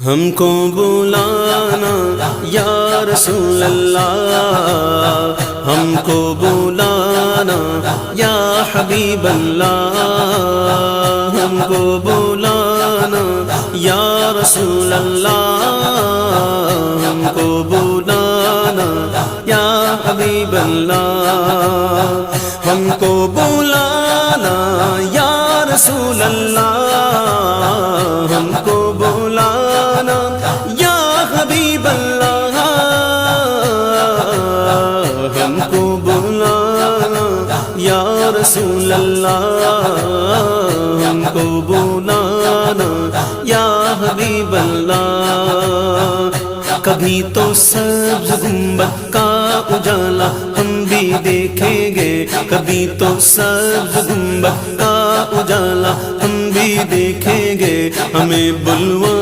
ہم کو بلانا یا رسول اللہ، ہم کو بلانا یا حبیب اللہ، ہم کو بلانا یا رسول اللہ، ہم کو بلانا یا حبیب اللہ، ہم کو بلانا یا رسول اللہ، ہم کو بلانا یا حبیب اللہ، ہم کو بلانا یا رسول اللہ، ہم کو بلانا یا حبیب اللہ۔ کبھی تو سبز گنبد کا اجالا ہم بھی دیکھیں گے، کبھی تو سبز گنبد کا اجالا ہم بھی دیکھیں گے، ہمیں بلوا